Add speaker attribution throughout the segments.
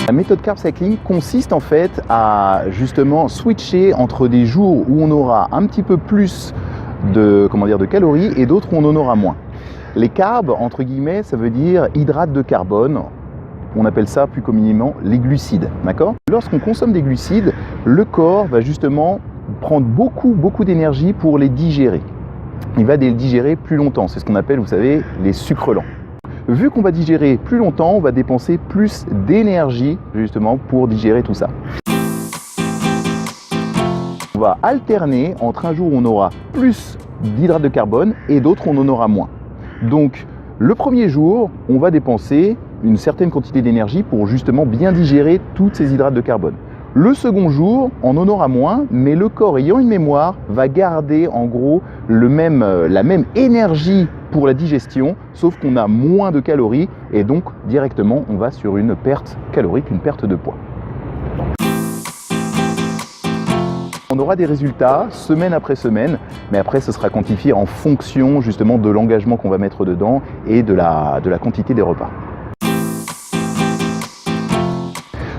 Speaker 1: La méthode Carb Cycling consiste en fait à justement switcher entre des jours où on aura un petit peu plus de calories et d'autres où on en aura moins. Les carbs, entre guillemets, ça veut dire hydrates de carbone. On appelle ça plus communément les glucides, d'accord? Lorsqu'on consomme des glucides, le corps va justement prendre beaucoup d'énergie pour les digérer. Il va les digérer plus longtemps, c'est ce qu'on appelle, vous savez, les sucres lents. Vu qu'on va digérer plus longtemps, on va dépenser plus d'énergie justement pour digérer tout ça. On va alterner entre un jour où on aura plus d'hydrates de carbone et d'autres où on en aura moins. Donc le premier jour, on va dépenser une certaine quantité d'énergie pour justement bien digérer tous ces hydrates de carbone. Le second jour, on en aura moins, mais le corps ayant une mémoire va garder en gros la même énergie pour la digestion, sauf qu'on a moins de calories et donc directement on va sur une perte calorique, une perte de poids. On aura des résultats semaine après semaine, mais après ce sera quantifié en fonction justement de l'engagement qu'on va mettre dedans et de la quantité des repas.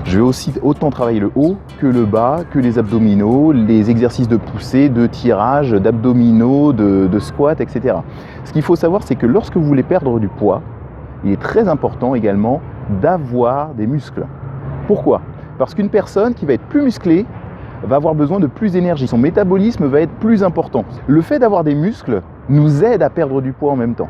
Speaker 1: Je vais aussi autant travailler le haut que le bas, que les abdominaux, les exercices de poussée, de tirage, d'abdominaux, de squat, etc. Ce qu'il faut savoir, c'est que lorsque vous voulez perdre du poids, il est très important également d'avoir des muscles. Pourquoi? Parce qu'une personne qui va être plus musclée va avoir besoin de plus d'énergie. Son métabolisme va être plus important. Le fait d'avoir des muscles nous aide à perdre du poids en même temps.